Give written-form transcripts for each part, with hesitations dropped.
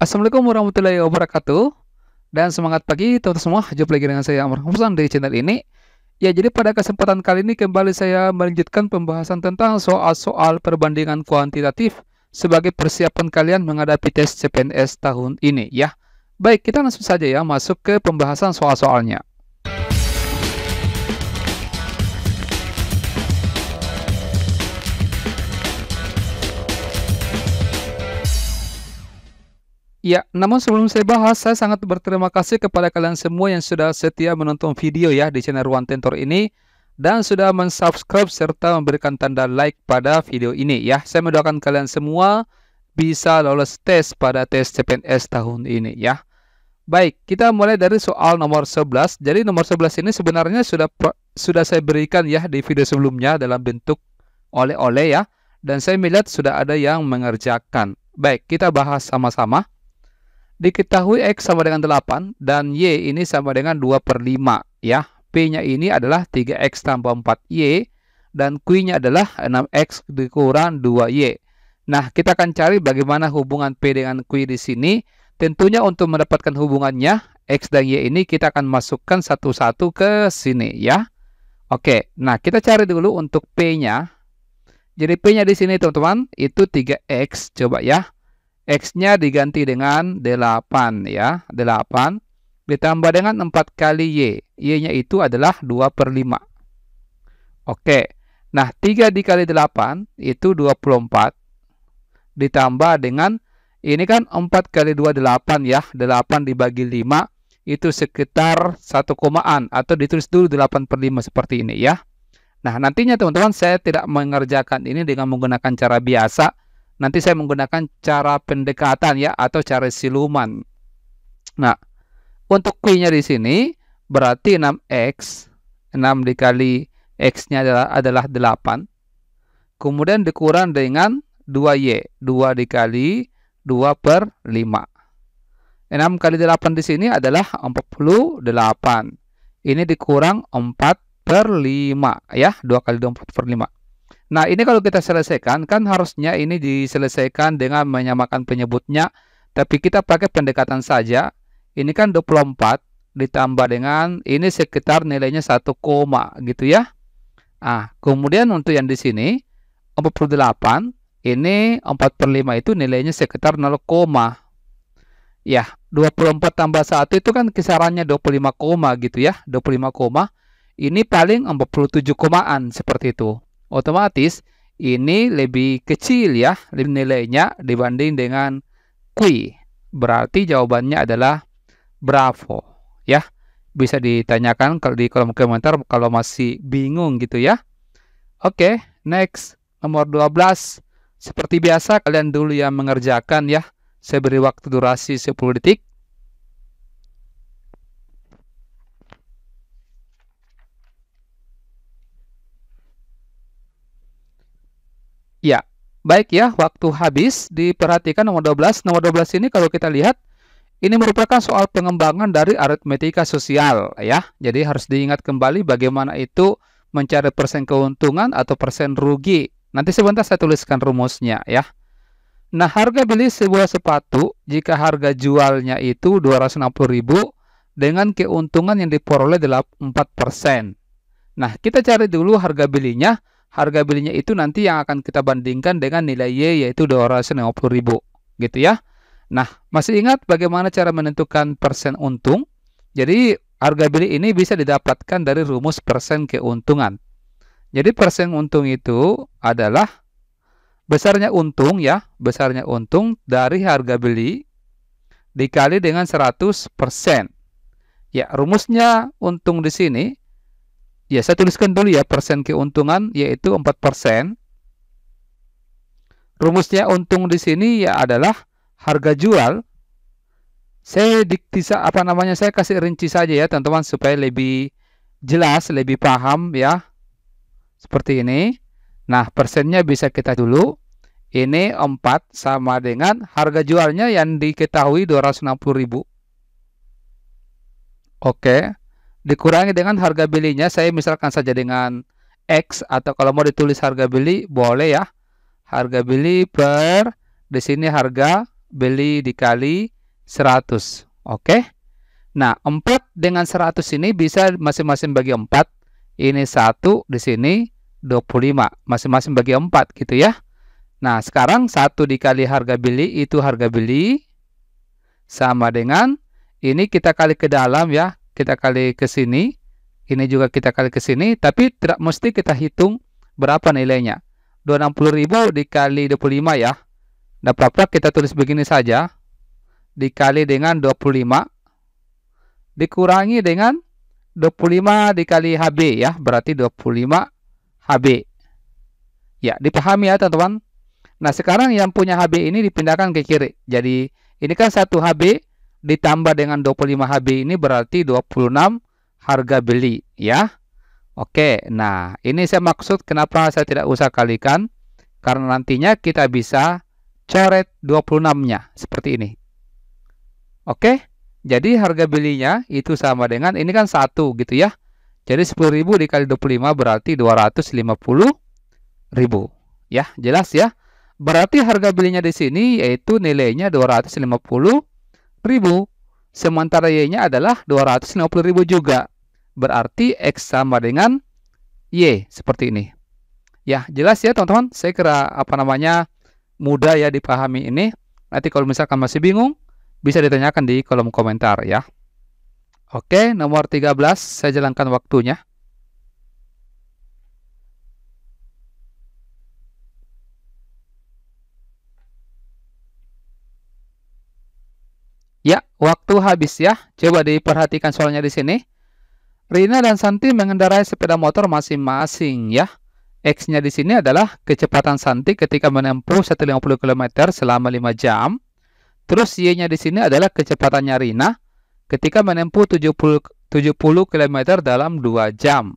Assalamualaikum warahmatullahi wabarakatuh. Dan semangat pagi teman-teman semua. Jumpa lagi dengan saya Amr Hamzan di channel ini. Ya, jadi pada kesempatan kali ini kembali saya melanjutkan pembahasan tentang soal-soal perbandingan kuantitatif sebagai persiapan kalian menghadapi tes CPNS tahun ini ya. Baik, kita langsung saja ya masuk ke pembahasan soal-soalnya. Ya, namun sebelum saya bahas, saya sangat berterima kasih kepada kalian semua yang sudah setia menonton video ya di channel Ruang Tentor ini dan sudah mensubscribe serta memberikan tanda like pada video ini ya. Saya mendoakan kalian semua bisa lolos tes pada tes CPNS tahun ini ya. Baik, kita mulai dari soal nomor 11. Jadi nomor 11 ini sebenarnya sudah saya berikan ya di video sebelumnya dalam bentuk oleh-oleh ya. Dan saya melihat sudah ada yang mengerjakan. Baik, kita bahas sama-sama. Diketahui X sama dengan 8 dan Y ini sama dengan 2/5 ya. P-nya ini adalah 3X tambah 4Y dan Q-nya adalah 6X dikurang 2Y. Nah, kita akan cari bagaimana hubungan P dengan Q di sini. Tentunya untuk mendapatkan hubungannya X dan Y ini kita akan masukkan satu-satu ke sini ya. Oke, nah kita cari dulu untuk P-nya. Jadi P-nya di sini teman-teman itu 3X coba ya. X-nya diganti dengan 8 ya, 8 ditambah dengan 4 kali Y. Y-nya itu adalah 2/5. Oke, nah 3 dikali 8 itu 24. Ditambah dengan, ini kan 4 kali 2, 8 ya, 8 dibagi 5 itu sekitar 1 komaan atau ditulis dulu 8/5 seperti ini ya. Nah nantinya teman-teman saya tidak mengerjakan ini dengan menggunakan cara biasa. Nanti saya menggunakan cara pendekatan ya atau cara siluman. Nah, untuk Q-nya di sini berarti 6X. 6 dikali X-nya adalah 8. Kemudian dikurang dengan 2Y. 2 dikali 2/5. 6 kali 8 di sini adalah 48. Ini dikurang 4/5 ya. 2 kali 2 4/5. Nah, ini kalau kita selesaikan, kan harusnya ini diselesaikan dengan menyamakan penyebutnya. Tapi kita pakai pendekatan saja. Ini kan 24 ditambah dengan, ini sekitar nilainya 1 koma gitu ya. Nah, kemudian untuk yang di sini, 48, ini 4/5 itu nilainya sekitar 0 koma. Ya, 24 tambah 1 itu kan kisarannya 25 koma gitu ya. 25 koma. Ini paling 47 komaan seperti itu. Otomatis ini lebih kecil ya nilainya dibanding dengan Q. Berarti jawabannya adalah Bravo ya. Bisa ditanyakan kalau di kolom komentar kalau masih bingung gitu ya. Oke, next nomor 12. Seperti biasa kalian dulu yang mengerjakan ya. Saya beri waktu durasi 10 detik. Ya, baik ya, waktu habis. Diperhatikan nomor 12. Nomor 12 ini kalau kita lihat, ini merupakan soal pengembangan dari aritmetika sosial ya. Jadi harus diingat kembali bagaimana itu mencari persen keuntungan atau persen rugi. Nanti sebentar saya tuliskan rumusnya ya. Nah, harga beli sebuah sepatu jika harga jualnya itu 260.000 dengan keuntungan yang diperoleh 4%. Nah, kita cari dulu harga belinya. Harga belinya itu nanti yang akan kita bandingkan dengan nilai Y yaitu 250.000 gitu ya. Nah, masih ingat bagaimana cara menentukan persen untung? Jadi harga beli ini bisa didapatkan dari rumus persen keuntungan. Jadi persen untung itu adalah besarnya untung ya, besarnya untung dari harga beli dikali dengan 100%. Ya, rumusnya untung di sini. Ya, saya tuliskan dulu ya persen keuntungan yaitu 4%. Rumusnya untung di sini ya adalah harga jual. Saya saya kasih rinci saja ya teman-teman supaya lebih jelas, lebih paham ya. Seperti ini. Nah, persennya bisa kita dulu. Ini 4 sama dengan harga jualnya yang diketahui 260.000. Oke. Dikurangi dengan harga belinya, saya misalkan saja dengan X, atau kalau mau ditulis harga beli boleh ya. Harga beli per, di sini harga beli dikali 100. Oke. Nah, 4 dengan 100 ini bisa masing-masing bagi 4. Ini 1, di sini 25. Masing-masing bagi 4 gitu ya. Nah, sekarang 1 dikali harga beli itu harga beli sama dengan ini kita kali ke dalam ya. Kita kali ke sini. Ini juga kita kali ke sini. Tapi tidak mesti kita hitung berapa nilainya. 260.000 dikali 25 ya. Tidak apa-apa kita tulis begini saja. Dikali dengan 25. Dikurangi dengan 25 dikali HB ya. Berarti 25 HB. Ya, dipahami ya teman-teman. Nah, sekarang yang punya HB ini dipindahkan ke kiri. Jadi, ini kan 1 HB ditambah dengan 25 HB ini berarti 26 harga beli ya. Oke, nah ini saya maksud kenapa saya tidak usah kalikan. Karena nantinya kita bisa coret 26-nya seperti ini. Oke, jadi harga belinya itu sama dengan, ini kan 1 gitu ya. Jadi 10.000 dikali 25 berarti 250.000. Ya, jelas ya. Berarti harga belinya di sini yaitu nilainya 250.000. Sementara Y-nya adalah 250.000 juga. Berarti X sama dengan Y seperti ini. Ya, jelas ya teman-teman. Saya kira mudah ya dipahami ini. Nanti kalau misalkan masih bingung, bisa ditanyakan di kolom komentar ya. Oke, nomor 13 saya jalankan waktunya. Ya, waktu habis ya. Coba diperhatikan soalnya di sini. Rina dan Santi mengendarai sepeda motor masing-masing ya. X-nya di sini adalah kecepatan Santi ketika menempuh 150 km selama 5 jam. Terus Y-nya di sini adalah kecepatannya Rina ketika menempuh 70 km dalam 2 jam.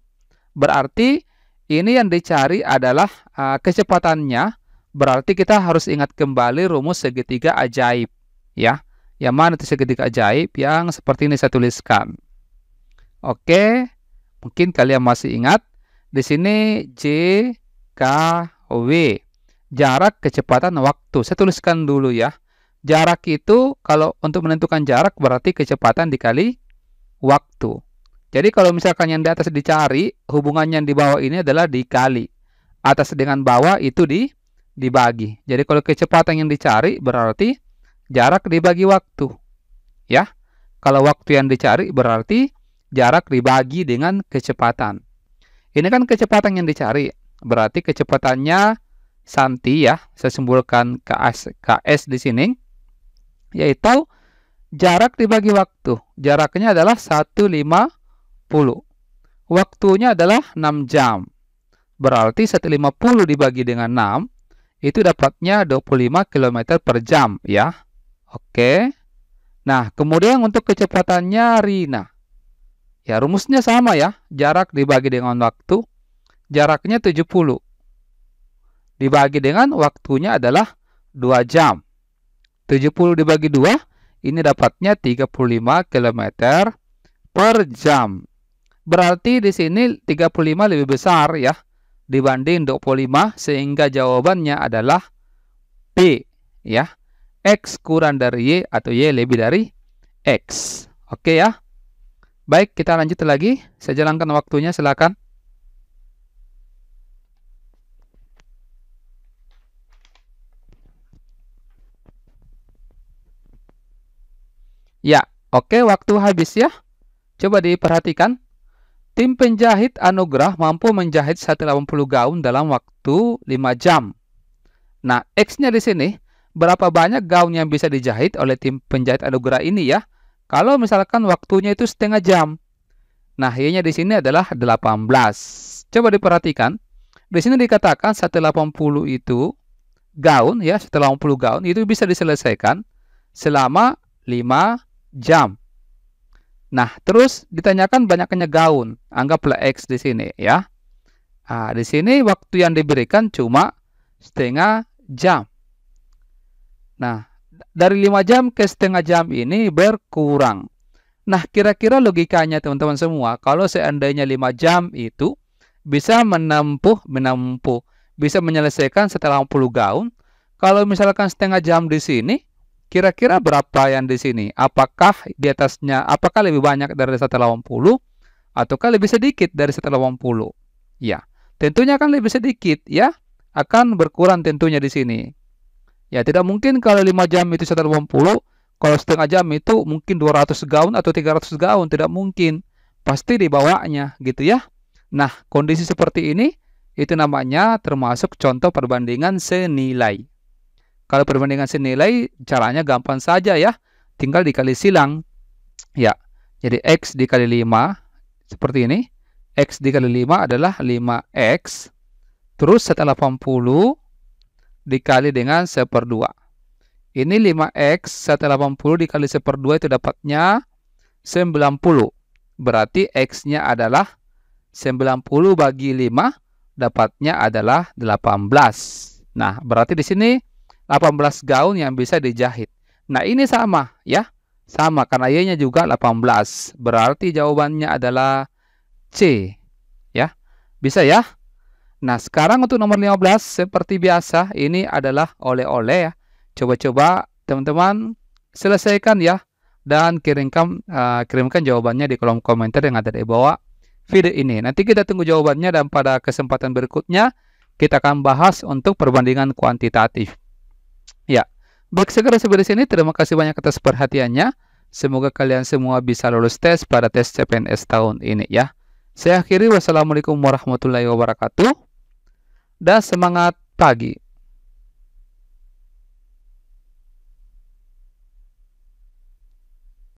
Berarti ini yang dicari adalah kecepatannya. Berarti kita harus ingat kembali rumus segitiga ajaib ya. Yang mana itu segitiga ajaib yang seperti ini saya tuliskan. Oke, mungkin kalian masih ingat. Di sini J, K, W. Jarak, kecepatan, waktu. Saya tuliskan dulu ya. Jarak itu kalau untuk menentukan jarak berarti kecepatan dikali waktu. Jadi kalau misalkan yang di atas dicari, hubungannya yang di bawah ini adalah dikali. Atas dengan bawah itu dibagi. Jadi kalau kecepatan yang dicari berarti jarak dibagi waktu. Ya. Kalau waktu yang dicari berarti jarak dibagi dengan kecepatan. Ini kan kecepatan yang dicari. Berarti kecepatannya Santi ya. Saya simbolkan KS di sini. Yaitu jarak dibagi waktu. Jaraknya adalah 150. Waktunya adalah 6 jam. Berarti 150 dibagi dengan 6. Itu dapatnya 25 km per jam ya. Oke. Nah, kemudian untuk kecepatannya Rina. Ya, rumusnya sama ya. Jarak dibagi dengan waktu. Jaraknya 70. Dibagi dengan waktunya adalah 2 jam. 70 dibagi 2. Ini dapatnya 35 km per jam. Berarti di sini 35 lebih besar ya. Dibanding 25. Sehingga jawabannya adalah B. Ya. X kurang dari Y atau Y lebih dari X. Oke ya. Baik, kita lanjut lagi. Saya jalankan waktunya, silakan. Ya, oke, waktu habis ya. Coba diperhatikan. Tim penjahit Anugrah mampu menjahit 180 gaun dalam waktu 5 jam. Nah, X-nya di sini. Berapa banyak gaun yang bisa dijahit oleh tim penjahit Anugrah ini ya? Kalau misalkan waktunya itu setengah jam. Nah, Y-nya di sini adalah 18. Coba diperhatikan. Di sini dikatakan 180 itu gaun ya, 180 gaun itu bisa diselesaikan selama 5 jam. Nah, terus ditanyakan banyaknya gaun. Anggaplah X di sini ya. Nah, di sini waktu yang diberikan cuma setengah jam. Nah, dari 5 jam ke setengah jam ini berkurang. Nah, kira-kira logikanya teman-teman semua, kalau seandainya 5 jam itu bisa bisa menyelesaikan 180 gaun. Kalau misalkan setengah jam di sini, Kira-kira berapa yang di sini? Apakah di atasnya, apakah lebih banyak dari 180 ataukah lebih sedikit dari 180? Ya, tentunya akan lebih sedikit ya. Akan berkurang tentunya di sini. Ya, tidak mungkin kalau 5 jam itu 180, kalau setengah jam itu mungkin 200 gaun atau 300 gaun, tidak mungkin. Pasti di bawahnya gitu ya. Nah, kondisi seperti ini itu namanya termasuk contoh perbandingan senilai. Kalau perbandingan senilai caranya gampang saja ya. Tinggal dikali silang. Ya. Jadi X dikali 5 seperti ini. X dikali 5 adalah 5X. Terus 180 dikali dengan 1/2. Ini 5X 180 dikali 1/2 itu dapatnya 90. Berarti X-nya adalah 90 bagi 5 dapatnya adalah 18. Nah, berarti di sini 18 gaun yang bisa dijahit. Nah, ini sama ya. Sama karena Y-nya juga 18. Berarti jawabannya adalah C. Ya. Bisa ya? Nah, sekarang untuk nomor 15 seperti biasa ini adalah oleh-oleh ya. Coba-coba teman-teman selesaikan ya dan kirimkan jawabannya di kolom komentar yang ada di bawah video ini. Nanti kita tunggu jawabannya dan pada kesempatan berikutnya kita akan bahas untuk perbandingan kuantitatif. Ya, baik segera sampai di sini. Terima kasih banyak atas perhatiannya. Semoga kalian semua bisa lulus tes pada tes CPNS tahun ini ya. Saya akhiri, wassalamualaikum warahmatullahi wabarakatuh dan semangat pagi.